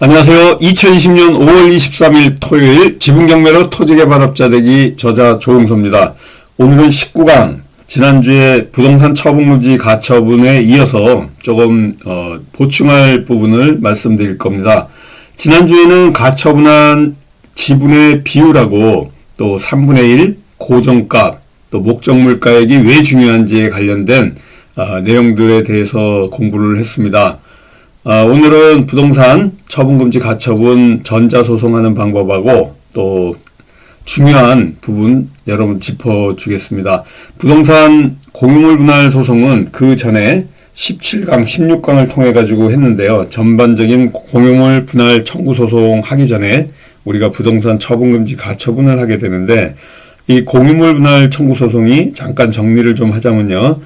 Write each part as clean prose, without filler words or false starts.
안녕하세요. 2020년 5월 23일 토요일 지분경매로 토지개발업자 되기 저자 조홍소입니다. 오늘은 19강 지난주에 부동산 처분금지 가처분에 이어서 조금 보충할 부분을 말씀드릴 겁니다. 지난주에는 가처분한 지분의 비율하고 또 3분의 1 고정값 또 목적물가액이 왜 중요한지에 관련된 내용들에 대해서 공부를 했습니다. 오늘은 부동산 처분금지 가처분 전자소송하는 방법하고 또 중요한 부분 여러분 짚어주겠습니다. 부동산 공유물 분할 소송은 그 전에 17강, 16강을 통해 가지고 했는데요. 전반적인 공유물 분할 청구 소송 하기 전에 우리가 부동산 처분금지 가처분을 하게 되는데 이 공유물 분할 청구 소송이 잠깐 정리를 좀 하자면요.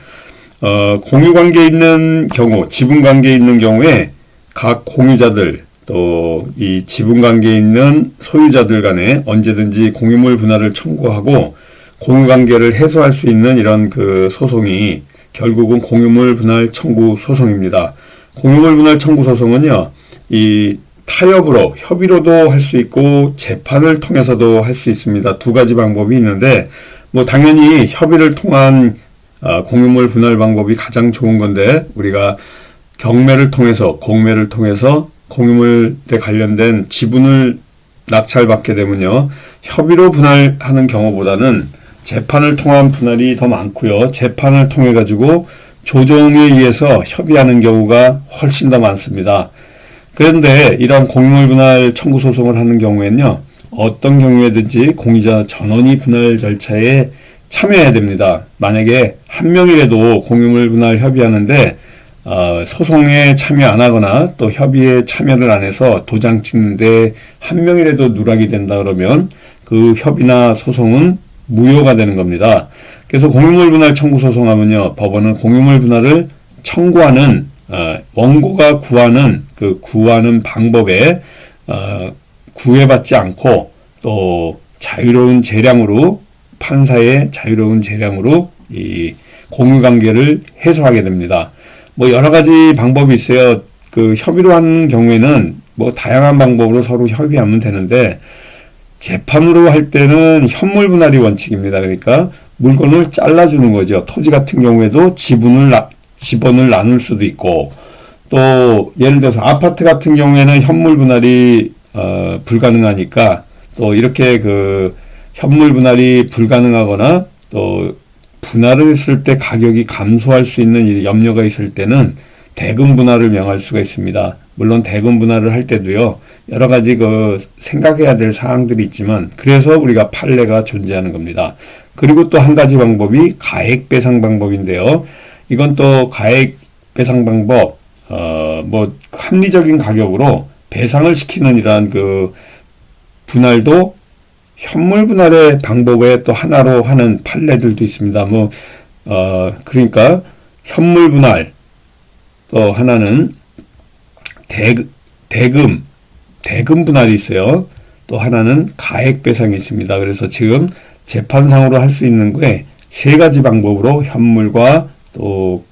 공유관계에 있는 경우, 지분관계에 있는 경우에 각 공유자들 또 이 지분관계에 있는 소유자들 간에 언제든지 공유물 분할을 청구하고 공유관계를 해소할 수 있는 이런 그 소송이 결국은 공유물 분할 청구 소송입니다. 공유물 분할 청구 소송은요, 이 타협으로, 협의로도 할 수 있고 재판을 통해서도 할 수 있습니다. 두 가지 방법이 있는데 뭐 당연히 협의를 통한 공유물 분할 방법이 가장 좋은 건데 우리가 경매를 통해서 공매를 통해서 공유물에 관련된 지분을 낙찰받게 되면요. 협의로 분할하는 경우보다는 재판을 통한 분할이 더 많고요. 재판을 통해 가지고 조정에 의해서 협의하는 경우가 훨씬 더 많습니다. 그런데 이러한 공유물 분할 청구 소송을 하는 경우에는요. 어떤 경우에든지 공유자 전원이 분할 절차에 참여해야 됩니다. 만약에 한 명이라도 공유물 분할 협의하는데 소송에 참여 안 하거나 또 협의에 참여를 안 해서 도장 찍는데 한 명이라도 누락이 된다 그러면 그 협의나 소송은 무효가 되는 겁니다. 그래서 공유물 분할 청구 소송하면요. 법원은 공유물 분할을 청구하는 원고가 구하는 그 구하는 방법에 구애받지 않고 또 자유로운 재량으로 판사의 자유로운 재량으로 이 공유관계를 해소하게 됩니다. 뭐 여러 가지 방법이 있어요. 그 협의로 하는 경우에는 뭐 다양한 방법으로 서로 협의하면 되는데 재판으로 할 때는 현물 분할이 원칙입니다. 그러니까 물건을 잘라주는 거죠. 토지 같은 경우에도 지번을 나눌 수도 있고 또 예를 들어서 아파트 같은 경우에는 현물 분할이 불가능하니까 또 이렇게 그 현물 분할이 불가능하거나 또 분할을 했을 때 가격이 감소할 수 있는 염려가 있을 때는 대금 분할을 명할 수가 있습니다. 물론 대금 분할을 할 때도요. 여러 가지 그 생각해야 될 사항들이 있지만 그래서 우리가 판례가 존재하는 겁니다. 그리고 또 한 가지 방법이 가액 배상 방법인데요. 이건 또 가액 배상 방법 뭐 합리적인 가격으로 배상을 시키는 이러한 그 분할도 현물 분할의 방법의 또 하나로 하는 판례들도 있습니다. 그러니까 현물 분할 또 하나는 대금 분할이 있어요. 또 하나는 가액 배상이 있습니다. 그래서 지금 재판상으로 할 수 있는 게 세 가지 방법으로 현물과 또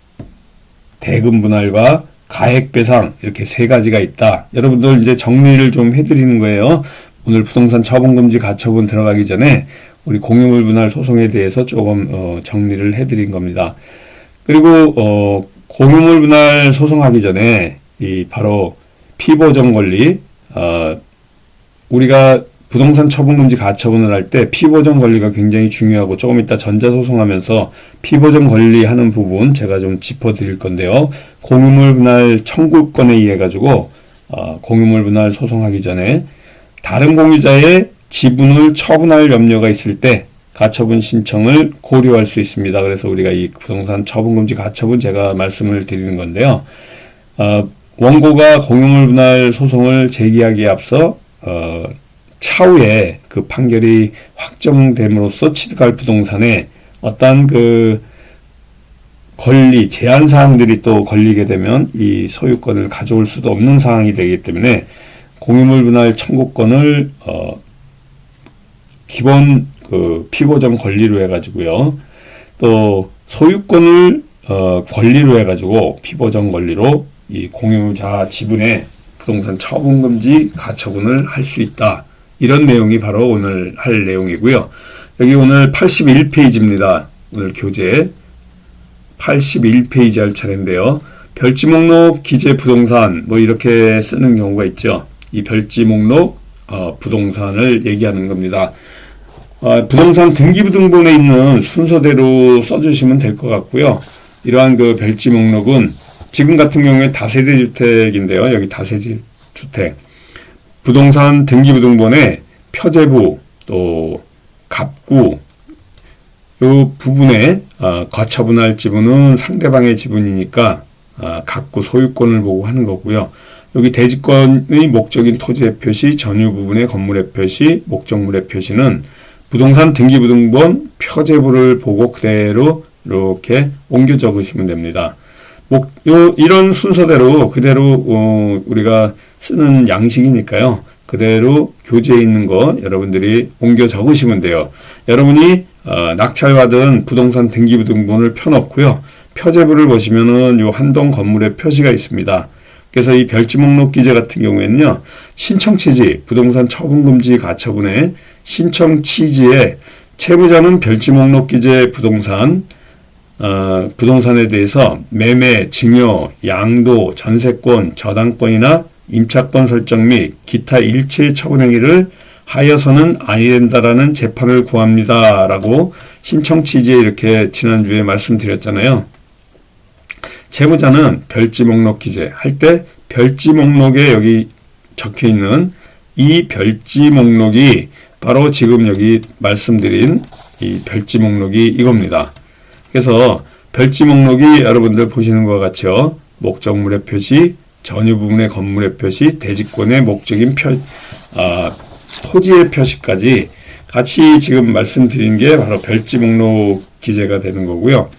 대금 분할과 가액 배상 이렇게 세 가지가 있다. 여러분들 이제 정리를 좀 해드리는 거예요. 오늘 부동산 처분금지 가처분 들어가기 전에 우리 공유물 분할 소송에 대해서 조금 정리를 해드린 겁니다. 그리고 공유물 분할 소송하기 전에 이 바로 피보정 권리 우리가 부동산 처분금지 가처분을 할 때 피보정 권리가 굉장히 중요하고 조금 이따 전자소송하면서 피보정 권리 하는 부분 제가 좀 짚어드릴 건데요. 공유물 분할 청구권에 의해 가지고 공유물 분할 소송하기 전에 다른 공유자의 지분을 처분할 염려가 있을 때 가처분 신청을 고려할 수 있습니다. 그래서 우리가 이 부동산 처분금지 가처분 제가 말씀을 드리는 건데요. 원고가 공유물 분할 소송을 제기하기에 앞서 차후에 그 판결이 확정됨으로써 취득할 부동산에 어떤 그 권리, 제한 사항들이 또 걸리게 되면 이 소유권을 가져올 수도 없는 상황이 되기 때문에 공유물 분할 청구권을 기본 그 피보정 권리로 해가지고요. 또 소유권을 권리로 해가지고 피보정 권리로 이 공유자 지분에 부동산 처분금지 가처분을 할 수 있다. 이런 내용이 바로 오늘 할 내용이고요. 여기 오늘 81페이지입니다. 오늘 교재 81페이지 할 차례인데요. 별지 목록 기재 부동산 뭐 이렇게 쓰는 경우가 있죠. 이 별지 목록 부동산을 얘기하는 겁니다. 부동산 등기부등본에 있는 순서대로 써주시면 될 것 같고요. 이러한 그 별지 목록은 지금 같은 경우에 다세대 주택인데요. 여기 다세대 주택 부동산 등기부등본에 표제부 또 갑구 요 부분에 가처분할 지분은 상대방의 지분이니까 갑구 소유권을 보고 하는 거고요. 여기 대지권의 목적인 토지의 표시, 전유 부분의 건물의 표시, 목적물의 표시는 부동산 등기부등본 표제부를 보고 그대로 이렇게 옮겨 적으시면 됩니다. 이런 순서대로 그대로 우리가 쓰는 양식이니까요. 그대로 교재에 있는 거 여러분들이 옮겨 적으시면 돼요. 여러분이 낙찰받은 부동산 등기부등본을 펴놓고요. 표제부를 보시면은 요 한동 건물의 표시가 있습니다. 그래서 이 별지 목록 기재 같은 경우에는요. 신청 취지, 부동산 처분금지 가처분의 신청 취지에 채무자는 별지 목록 기재 부동산에 대해서 매매, 증여, 양도, 전세권, 저당권이나 임차권 설정 및 기타 일체의 처분 행위를 하여서는 아니 된다라는 재판을 구합니다. 라고 신청 취지에 이렇게 지난주에 말씀드렸잖아요. 채무자는 별지 목록 기재 할 때 별지 목록에 여기 적혀 있는 이 별지 목록이 바로 지금 여기 말씀드린 이 별지 목록이 이겁니다. 그래서 별지 목록이 여러분들 보시는 것과 같이요. 목적물의 표시, 전유 부분의 건물의 표시, 대지권의 목적인 토지의 표시까지 같이 지금 말씀드린 게 바로 별지 목록 기재가 되는 거고요.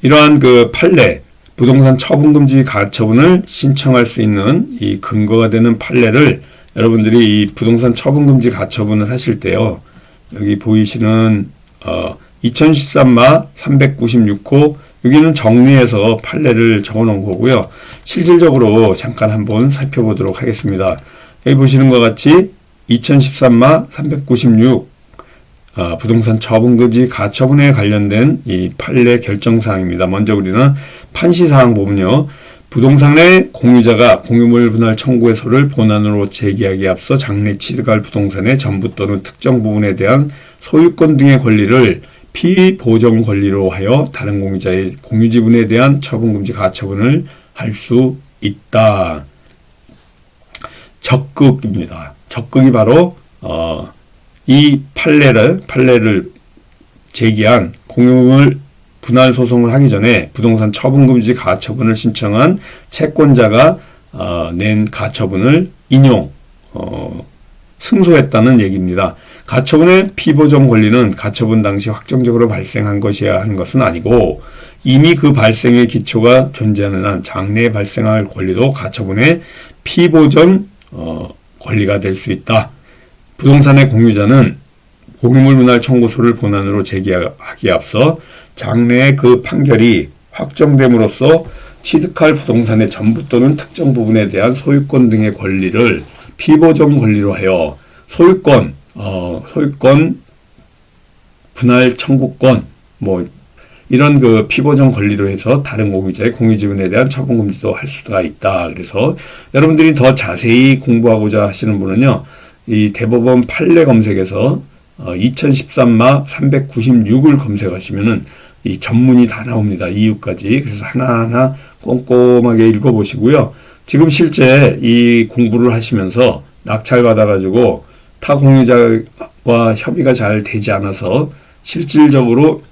이러한 그 판례, 부동산 처분금지 가처분을 신청할 수 있는 이 근거가 되는 판례를 여러분들이 이 부동산 처분금지 가처분을 하실 때요. 여기 보이시는 2013마 396호 여기는 정리해서 판례를 적어 놓은 거고요. 실질적으로 잠깐 한번 살펴보도록 하겠습니다. 여기 보시는 것 같이 2013마 396 부동산 처분금지 가처분에 관련된 이 판례 결정사항입니다. 먼저 우리는 판시사항 보면요. 부동산의 공유자가 공유물 분할 청구해서를 본안으로 제기하기에 앞서 장래 취득할 부동산의 전부 또는 특정 부분에 대한 소유권 등의 권리를 피보정 권리로 하여 다른 공유자의 공유지분에 대한 처분금지 가처분을 할 수 있다. 적극입니다. 적극이 바로 이 판례를 제기한 공유물 분할 소송을 하기 전에 부동산 처분금지 가처분을 신청한 채권자가 낸 가처분을 승소했다는 얘기입니다. 가처분의 피보정 권리는 가처분 당시 확정적으로 발생한 것이어야 하는 것은 아니고 이미 그 발생의 기초가 존재하는 한 장래에 발생할 권리도 가처분의 피보정 권리가 될 수 있다. 부동산의 공유자는 공유물 분할 청구서를 본안으로 제기하기에 앞서 장래의 그 판결이 확정됨으로써 취득할 부동산의 전부 또는 특정 부분에 대한 소유권 등의 권리를 피보정 권리로 하여 소유권 분할 청구권 이런 그 피보정 권리로 해서 다른 공유자의 공유지분에 대한 처분금지도 할 수가 있다. 그래서 여러분들이 더 자세히 공부하고자 하시는 분은요. 이 대법원 판례 검색에서 2013마 396을 검색하시면은 이 전문이 다 나옵니다. 이유까지. 그래서 하나하나 꼼꼼하게 읽어보시고요. 지금 실제 이 공부를 하시면서 낙찰 받아가지고 타 공유자와 협의가 잘 되지 않아서 실질적으로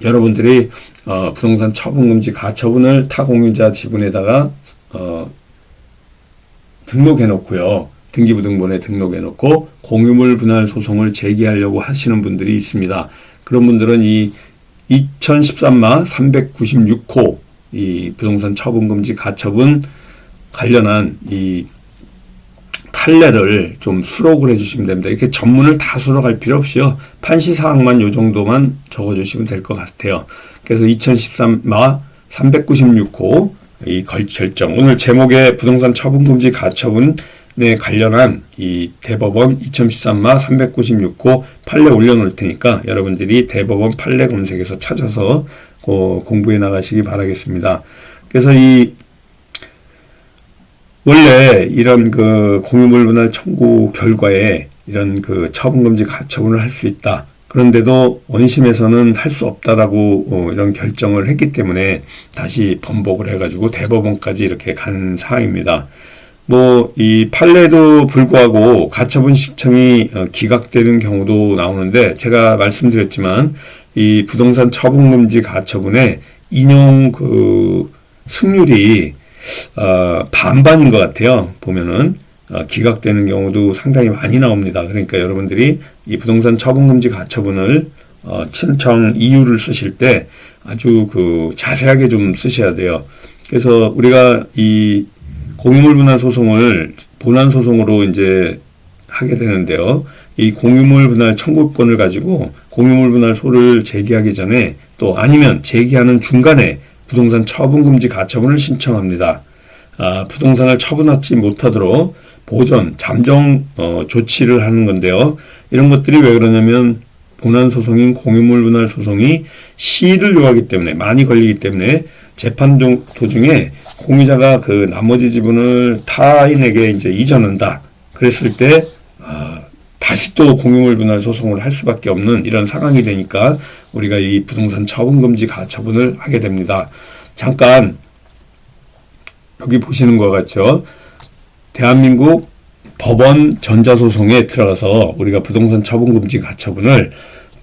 여러분들이 부동산 처분금지 가처분을 타 공유자 지분에다가 등록해 놓고요. 등기부등본에 등록해 놓고 공유물 분할 소송을 제기하려고 하시는 분들이 있습니다. 그런 분들은 이 2013마 396호 이 부동산 처분금지 가처분 관련한 이 판례를 좀 수록을 해주시면 됩니다. 이렇게 전문을 다 수록할 필요 없이요. 판시사항만 요 정도만 적어주시면 될 것 같아요. 그래서 2013마 396호 이 결정, 오늘 제목의 부동산 처분금지 가처분에 관련한 이 대법원 2013마 396호 판례 올려놓을 테니까 여러분들이 대법원 판례 검색에서 찾아서 공부해 나가시기 바라겠습니다. 그래서 원래 이런 공유물 분할 청구 결과에 이런 처분금지 가처분을 할 수 있다. 그런데도 원심에서는 할 수 없다라고 이런 결정을 했기 때문에 다시 번복을 해가지고 대법원까지 이렇게 간 사항입니다. 이 판례도 불구하고 가처분 신청이 기각되는 경우도 나오는데 제가 말씀드렸지만 이 부동산 처분금지 가처분의 인용 승률이 반반인 것 같아요. 보면은 기각되는 경우도 상당히 많이 나옵니다. 그러니까 여러분들이 이 부동산 처분금지 가처분을 신청 이유를 쓰실 때 아주 자세하게 좀 쓰셔야 돼요. 그래서 우리가 이 공유물 분할 소송을 본안 소송으로 이제 하게 되는데요. 이 공유물 분할 청구권을 가지고 공유물 분할 소를 제기하기 전에 또 아니면 제기하는 중간에 부동산 처분금지 가처분을 신청합니다. 부동산을 처분하지 못하도록 보전, 잠정 조치를 하는 건데요. 이런 것들이 왜 그러냐면 본안 소송인 공유물 분할 소송이 시일을 요하기 때문에 많이 걸리기 때문에 재판 도중에 공유자가 나머지 지분을 타인에게 이제 이전한다. 그랬을 때 다시 또 공유물 분할 소송을 할 수밖에 없는 이런 상황이 되니까 우리가 이 부동산 처분금지 가처분을 하게 됩니다. 잠깐 여기 보시는 것 같죠? 대한민국 법원 전자소송에 들어가서 우리가 부동산 처분금지 가처분을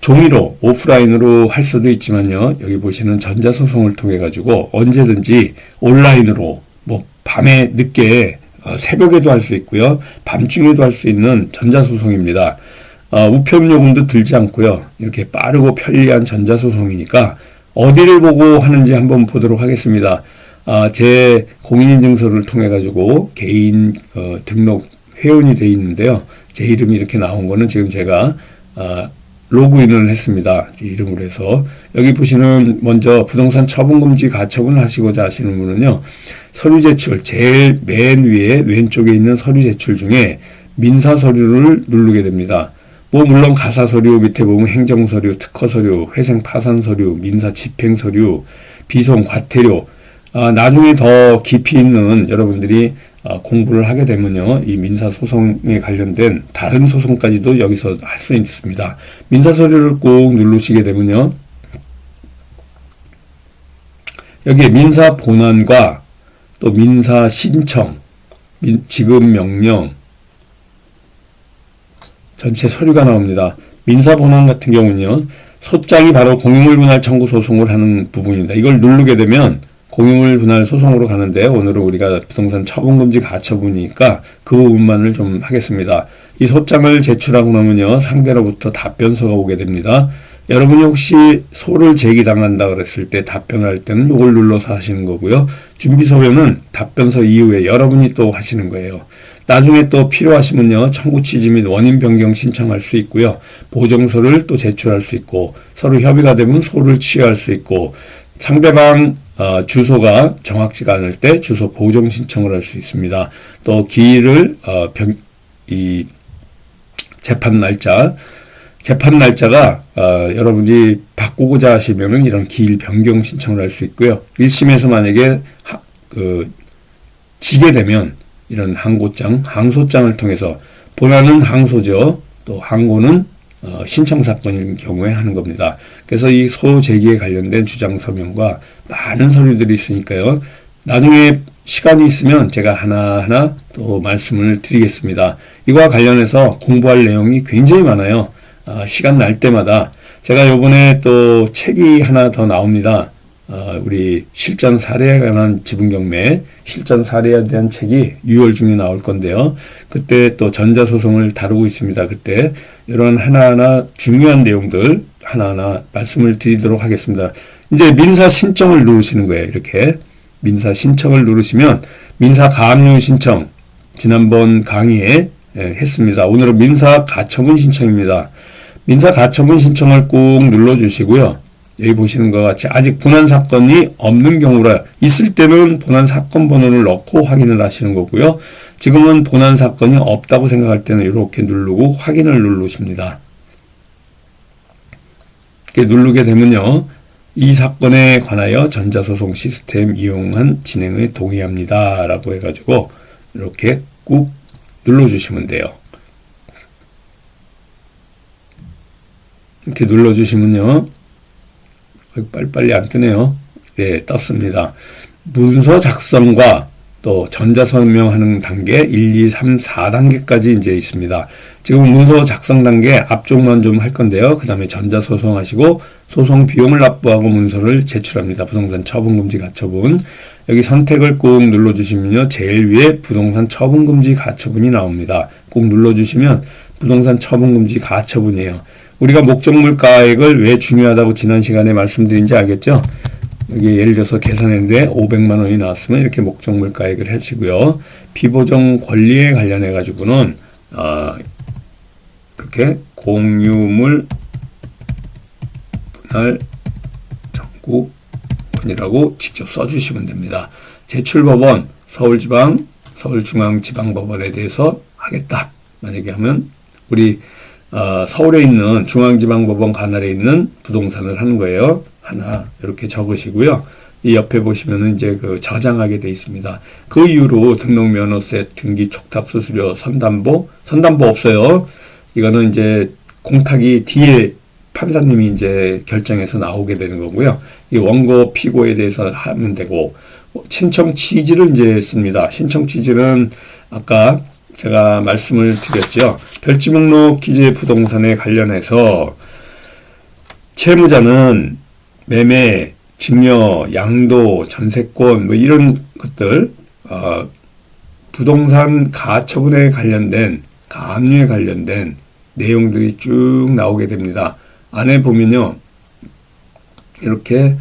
종이로 오프라인으로 할 수도 있지만요. 여기 보시는 전자소송을 통해 가지고 언제든지 온라인으로 밤에 늦게 새벽에도 할 수 있고요. 밤중에도 할 수 있는 전자소송입니다. 우편요금도 들지 않고요. 이렇게 빠르고 편리한 전자소송이니까 어디를 보고 하는지 한번 보도록 하겠습니다. 제 공인인증서를 통해 가지고 개인 등록 회원이 되어 있는데요. 제 이름이 이렇게 나온 거는 지금 제가 로그인을 했습니다. 제 이름으로 해서 여기 보시는 먼저 부동산 처분금지 가처분을 하시고자 하시는 분은요. 서류 제출 제일 맨 위에 왼쪽에 있는 서류 제출 중에 민사 서류를 누르게 됩니다. 물론 가사 서류 밑에 보면 행정 서류, 특허 서류, 회생 파산 서류, 민사 집행 서류, 비송 과태료 나중에 더 깊이 있는 여러분들이 공부를 하게 되면요. 이 민사소송에 관련된 다른 소송까지도 여기서 할 수 있습니다. 민사서류를 꾹 누르시게 되면요. 여기에 민사본안과 또 민사신청, 지급명령, 전체 서류가 나옵니다. 민사본안 같은 경우는요. 소장이 바로 공유물 분할 청구 소송을 하는 부분입니다. 이걸 누르게 되면 공유물 분할 소송으로 가는데 오늘은 우리가 부동산 처분금지 가처분이니까 그 부분만을 좀 하겠습니다. 이 소장을 제출하고 나면요. 상대로부터 답변서가 오게 됩니다. 여러분이 혹시 소를 제기당한다 그랬을 때 답변할 때는 이걸 눌러서 하시는 거고요. 준비서류는 답변서 이후에 여러분이 또 하시는 거예요. 나중에 또 필요하시면요. 청구 취지 및 원인 변경 신청할 수 있고요. 보정서를 또 제출할 수 있고 서로 협의가 되면 소를 취하할 수 있고 상대방 주소가 정확치가 않을 때 주소 보정 신청을 할 수 있습니다. 또 기일을 이 재판 날짜가 여러분이 바꾸고자 하시면은 이런 기일 변경 신청을 할 수 있고요. 1심에서 만약에 지게 되면 이런 항소장을 통해서 본안은 항소죠. 또 항고는 신청 사건인 경우에 하는 겁니다. 그래서 이 소 제기에 관련된 주장 서명과 많은 서류들이 있으니까요. 나중에 시간이 있으면 제가 하나하나 또 말씀을 드리겠습니다. 이와 관련해서 공부할 내용이 굉장히 많아요. 시간 날 때마다 제가 요번에 또 책이 하나 더 나옵니다. 우리 실전 사례에 관한 지분경매 실전 사례에 대한 책이 6월 중에 나올 건데요. 그때 또 전자소송을 다루고 있습니다. 그때 이런 하나하나 중요한 내용들 하나하나 말씀을 드리도록 하겠습니다. 이제 민사 신청을 누르시는 거예요. 이렇게 민사 신청을 누르시면 민사 가압류 신청 지난번 강의에 했습니다. 오늘은 민사 가처분 신청입니다. 민사 가처분 신청을 꾹 눌러주시고요. 여기 보시는 것 같이 아직 본안 사건이 없는 경우라 있을 때는 본안 사건 번호를 넣고 확인을 하시는 거고요. 지금은 본안 사건이 없다고 생각할 때는 이렇게 누르고 확인을 누르십니다. 이렇게 누르게 되면요. 이 사건에 관하여 전자소송 시스템 이용한 진행에 동의합니다. 라고 해가지고 이렇게 꾹 눌러주시면 돼요. 이렇게 눌러주시면요. 빨리빨리 안 뜨네요. 네, 떴습니다. 문서 작성과 또 전자서명하는 단계 1, 2, 3, 4단계까지 이제 있습니다. 지금 문서 작성 단계 앞쪽만 좀 할 건데요. 그 다음에 전자소송하시고 소송 비용을 납부하고 문서를 제출합니다. 부동산 처분금지 가처분. 여기 선택을 꾹 눌러주시면요. 제일 위에 부동산 처분금지 가처분이 나옵니다. 꾹 눌러주시면 부동산 처분금지 가처분이에요. 우리가 목적물가액을 왜 중요하다고 지난 시간에 말씀드린지 알겠죠? 여기 예를 들어서 계산했는데 500만 원이 나왔으면 이렇게 목적물가액을 하시고요. 비보정 권리에 관련해 가지고는 이렇게 공유물 분할 청구권이라고 직접 써주시면 됩니다. 제출법원 서울중앙지방법원에 대해서 하겠다. 만약에 하면 우리 서울에 있는 중앙지방법원 관할에 있는 부동산을 하는 거예요. 하나 이렇게 적으시고요. 이 옆에 보시면은 이제 그 저장하게 돼 있습니다. 그 이후로 등록면허세, 등기 촉탁 수수료, 선담보 없어요. 이거는 이제 공탁이 뒤에 판사님이 이제 결정해서 나오게 되는 거고요. 이 원고 피고에 대해서 하면 되고 신청 취지를 이제 씁니다. 신청 취지는 아까 제가 말씀을 드렸죠. 별지 목록 기재 부동산에 관련해서 채무자는 매매, 증여, 양도, 전세권 뭐 이런 것들 부동산 가처분에 관련된 가압류에 관련된 내용들이 쭉 나오게 됩니다. 안에 보면요. 이렇게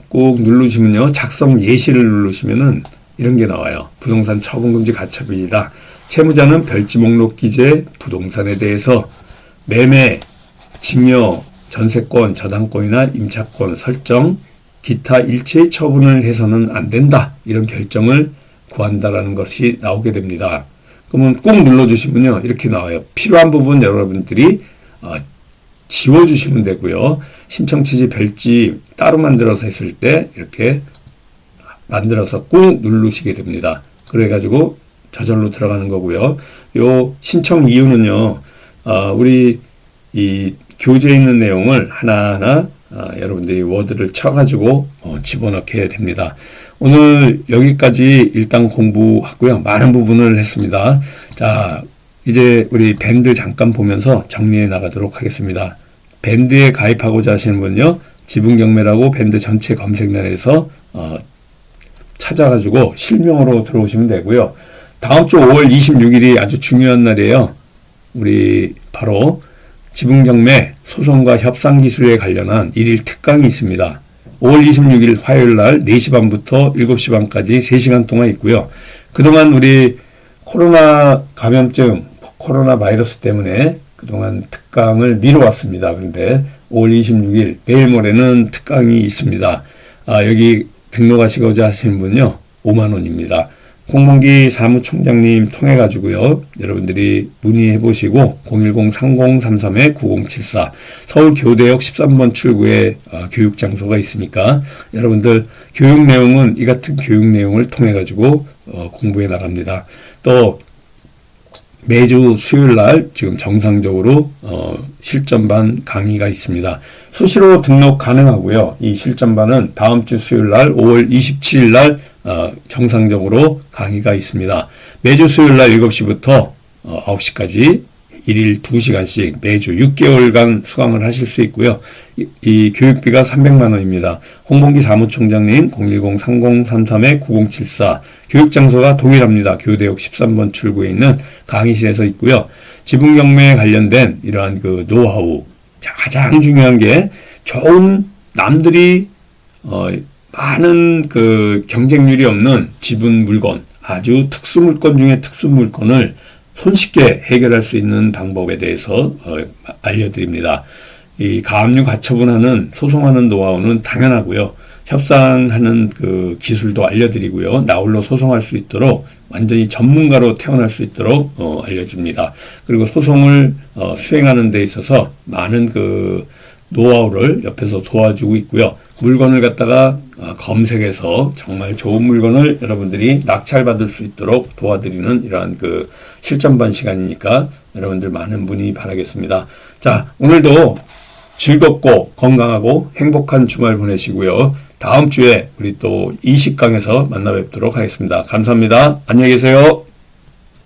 꼭 누르시면요. 작성 예시를 누르시면은 이런 게 나와요. 부동산 처분금지 가처분이다. 채무자는 별지 목록 기재 부동산에 대해서 매매, 증여, 전세권, 저당권이나 임차권 설정, 기타 일체의 처분을 해서는 안 된다. 이런 결정을 구한다라는 것이 나오게 됩니다. 그러면 꾹 눌러주시면요. 이렇게 나와요. 필요한 부분 여러분들이 지워주시면 되고요. 신청 취지 별지 따로 만들어서 했을 때 이렇게 만들어서 꾹 누르시게 됩니다. 그래가지고 저절로 들어가는 거고요. 요 신청 이유는요. 우리 이 교재에 있는 내용을 하나하나 여러분들이 워드를 쳐가지고 집어넣게 됩니다. 오늘 여기까지 일단 공부하고요. 많은 부분을 했습니다. 자, 이제 우리 밴드 잠깐 보면서 정리해 나가도록 하겠습니다. 밴드에 가입하고자 하시는 분요. 지분경매라고 밴드 전체 검색란에서 찾아가지고 실명으로 들어오시면 되고요. 다음 주 5월 26일이 아주 중요한 날이에요. 우리 바로 지분경매 소송과 협상기술에 관련한 1일 특강이 있습니다. 5월 26일 화요일 날 4시 반부터 7시 반까지 3시간 동안 있고요. 그동안 우리 코로나 감염증, 코로나 바이러스 때문에 그동안 특강을 미뤄왔습니다. 그런데 5월 26일 내일 모레는 특강이 있습니다. 여기 등록하시고자 하시는 분요. 5만 원입니다. 공무기 사무총장님 통해 가지고요. 여러분들이 문의해 보시고 010-3033-9074 서울교대역 13번 출구에 교육 장소가 있으니까 여러분들 교육 내용은 이 같은 교육 내용을 통해 가지고 공부해 나갑니다. 또 매주 수요일 날 지금 정상적으로 실전반 강의가 있습니다. 수시로 등록 가능하고요. 이 실전반은 다음 주 수요일 날 5월 27일 날 정상적으로 강의가 있습니다. 매주 수요일 날 7시부터 9시까지 1일 2시간씩 매주 6개월간 수강을 하실 수 있고요. 이 교육비가 300만 원입니다. 홍범기 사무총장님 010-3033-9074 교육장소가 동일합니다. 교대역 13번 출구에 있는 강의실에서 있고요. 지분경매에 관련된 이러한 그 노하우 가장 중요한 게 좋은 남들이 많은 그 경쟁률이 없는 지분 물건 아주 특수 물건 중에 특수 물건을 손쉽게 해결할 수 있는 방법에 대해서 알려드립니다. 이 가압류 가처분하는 소송하는 노하우는 당연하고요. 협상하는 그 기술도 알려드리고요. 나홀로 소송할 수 있도록 완전히 전문가로 태어날 수 있도록 알려줍니다. 그리고 소송을 수행하는 데 있어서 많은 그 노하우를 옆에서 도와주고 있고요. 물건을 갖다가 검색해서 정말 좋은 물건을 여러분들이 낙찰받을 수 있도록 도와드리는 이러한 그 실전반 시간이니까 여러분들 많은 문의 바라겠습니다. 자, 오늘도 즐겁고 건강하고 행복한 주말 보내시고요. 다음 주에 우리 또 이식강에서 만나 뵙도록 하겠습니다. 감사합니다. 안녕히 계세요.